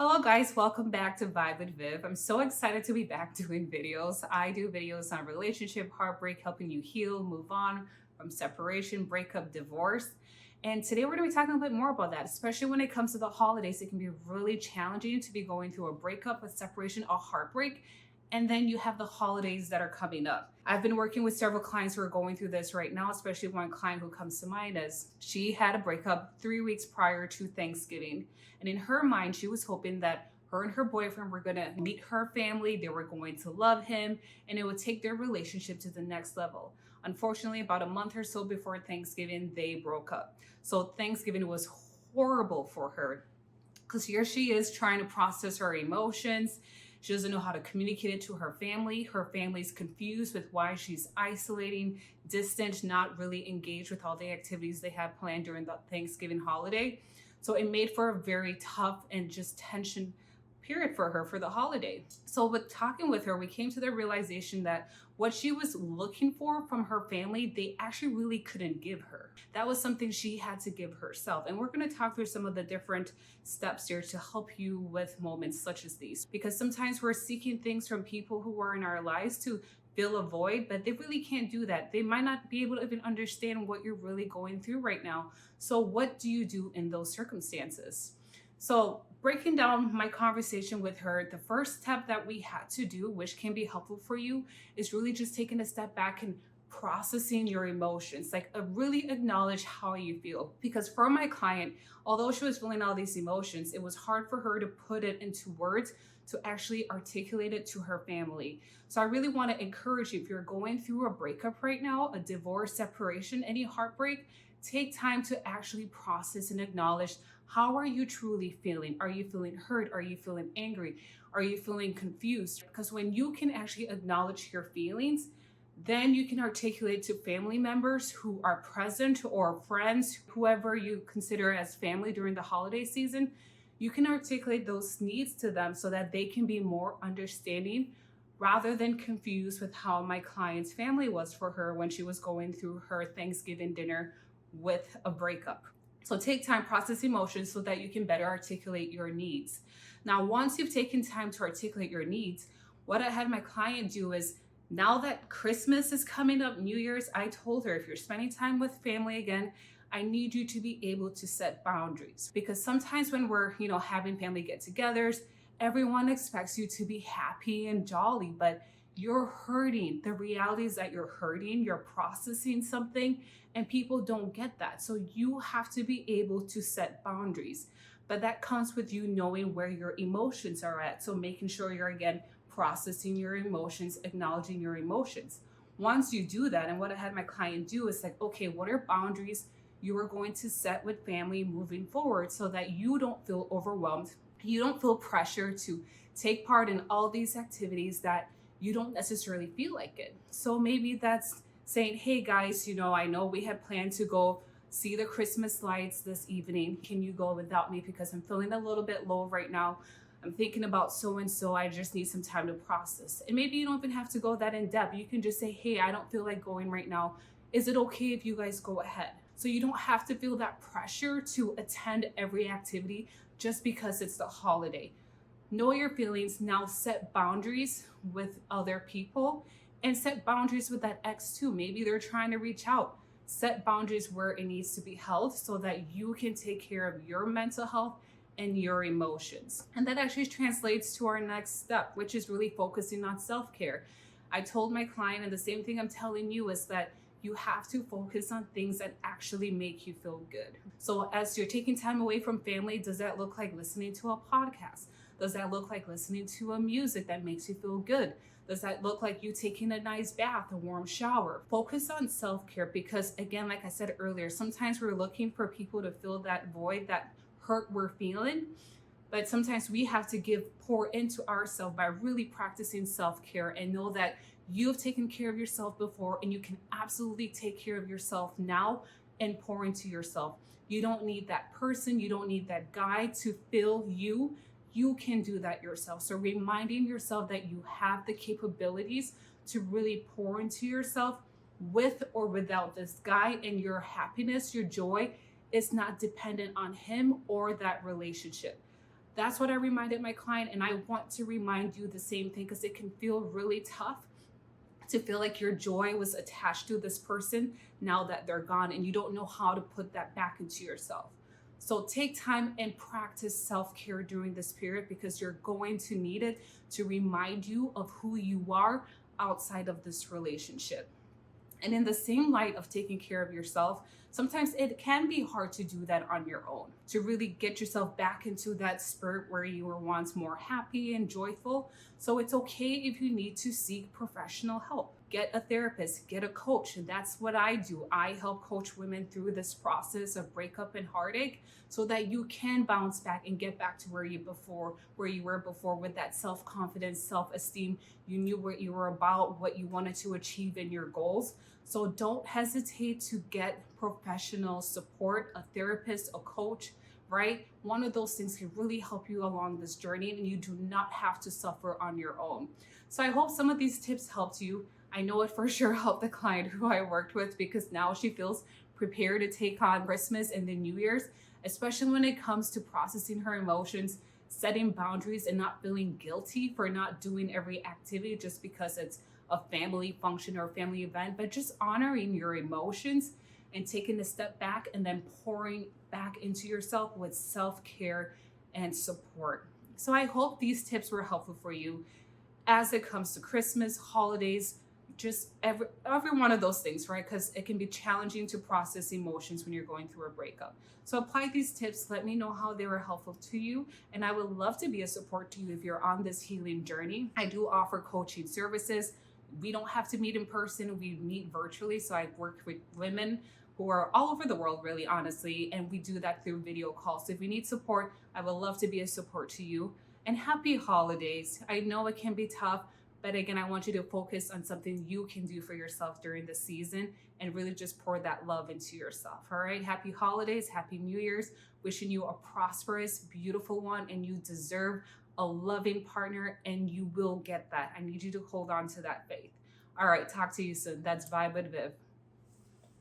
Hello guys, welcome back to Vibe with Viv. I'm so excited to be back doing videos. I do videos on relationship, heartbreak, helping you heal, move on from separation, breakup, divorce. And today we're going to be talking a bit more about that, especially when it comes to the holidays. It can be really challenging to be going through a breakup, a separation, a heartbreak, and then you have the holidays that are coming up. I've been working with several clients who are going through this right now, especially one client who comes to mind as she had a breakup 3 weeks prior to Thanksgiving. And in her mind, she was hoping that her and her boyfriend were going to meet her family, they were going to love him, and it would take their relationship to the next level. Unfortunately, about a month or so before Thanksgiving, they broke up. So Thanksgiving was horrible for her because here she is trying to process her emotions. She doesn't know how to communicate it to her family. Her family's confused with why she's isolating, distant, not really engaged with all the activities they have planned during the Thanksgiving holiday. So it made for a very tough and just tension period for her for the holiday. So with talking with her, we came to the realization that what she was looking for from her family, they actually really couldn't give her. That was something she had to give herself. And we're going to talk through some of the different steps here to help you with moments such as these. Because sometimes we're seeking things from people who are in our lives to fill a void, but they really can't do that. They might not be able to even understand what you're really going through right now. So what do you do in those circumstances? So breaking down my conversation with her, the first step that we had to do, which can be helpful for you, is really just taking a step back and processing your emotions, like really acknowledge how you feel. Because for my client, although she was feeling all these emotions, it was hard for her to put it into words, to actually articulate it to her family. So I really want to encourage you, if you're going through a breakup right now, a divorce, separation, any heartbreak, take time to actually process and acknowledge, how are you truly feeling? Are you feeling hurt? Are you feeling angry? Are you feeling confused? Because when you can actually acknowledge your feelings, then you can articulate to family members who are present or friends, whoever you consider as family during the holiday season. You can articulate those needs to them so that they can be more understanding rather than confused with how my client's family was for her when she was going through her Thanksgiving dinner with a breakup. So take time, process emotions so that you can better articulate your needs. Now, once you've taken time to articulate your needs, what I had my client do is, now that Christmas is coming up, New Year's, I told her, if you're spending time with family again, I need you to be able to set boundaries. Because sometimes when we're, having family get-togethers, everyone expects you to be happy and jolly, but you're hurting. The reality is that you're hurting, you're processing something, and people don't get that. So you have to be able to set boundaries. But that comes with you knowing where your emotions are at. So making sure you're, again, processing your emotions, acknowledging your emotions. Once you do that, and what I had my client do is like, okay, what are boundaries you are going to set with family moving forward so that you don't feel overwhelmed, you don't feel pressure to take part in all these activities that you don't necessarily feel like it. So maybe that's saying, hey guys, I know we had planned to go see the Christmas lights this evening. Can you go without me because I'm feeling a little bit low right now? I'm thinking about so-and-so. I just need some time to process. And maybe you don't even have to go that in depth. You can just say, hey, I don't feel like going right now. Is it okay if you guys go ahead? So you don't have to feel that pressure to attend every activity just because it's the holiday. Know your feelings. Now set boundaries with other people and set boundaries with that ex too. Maybe they're trying to reach out. Set boundaries where it needs to be held so that you can take care of your mental health and your emotions. And that actually translates to our next step, which is really focusing on self-care. I told my client, and the same thing I'm telling you, is that you have to focus on things that actually make you feel good. So as you're taking time away from family, does that look like listening to a podcast? Does that look like listening to a music that makes you feel good? Does that look like you taking a nice bath, a warm shower? Focus on self-care because, again, like I said earlier, sometimes we're looking for people to fill that void, that hurt we're feeling. But sometimes we have to pour into ourselves by really practicing self-care and know that you've taken care of yourself before and you can absolutely take care of yourself now and pour into yourself. You don't need that person. You don't need that guy to fill you. You can do that yourself. So reminding yourself that you have the capabilities to really pour into yourself with or without this guy, and your happiness, your joy is not dependent on him or that relationship. That's what I reminded my client, and I want to remind you the same thing because it can feel really tough to feel like your joy was attached to this person now that they're gone and you don't know how to put that back into yourself. So take time and practice self-care during this period because you're going to need it to remind you of who you are outside of this relationship. And in the same light of taking care of yourself, sometimes it can be hard to do that on your own, to really get yourself back into that spirit where you were once more happy and joyful. So it's okay if you need to seek professional help. Get a therapist, get a coach. And that's what I do. I help coach women through this process of breakup and heartache so that you can bounce back and get back to where you were before with that self-confidence, self-esteem. You knew what you were about, what you wanted to achieve in your goals. So don't hesitate to get professional support, a therapist, a coach, right? One of those things can really help you along this journey and you do not have to suffer on your own. So I hope some of these tips helped you. I know it for sure helped the client who I worked with because now she feels prepared to take on Christmas and the New Year's, especially when it comes to processing her emotions, setting boundaries, and not feeling guilty for not doing every activity just because it's a family function or a family event, but just honoring your emotions and taking a step back and then pouring back into yourself with self-care and support. So I hope these tips were helpful for you as it comes to Christmas, holidays, just every one of those things, right? Because it can be challenging to process emotions when you're going through a breakup. So apply these tips. Let me know how they were helpful to you. And I would love to be a support to you if you're on this healing journey. I do offer coaching services. We don't have to meet in person. We meet virtually. So I've worked with women who are all over the world, really, honestly. And we do that through video calls. So if you need support, I would love to be a support to you. And happy holidays. I know it can be tough, but again, I want you to focus on something you can do for yourself during the season and really just pour that love into yourself. All right. Happy holidays. Happy New Year's. Wishing you a prosperous, beautiful one. And you deserve a loving partner and you will get that. I need you to hold on to that faith. All right. Talk to you soon. That's Vibe with Viv.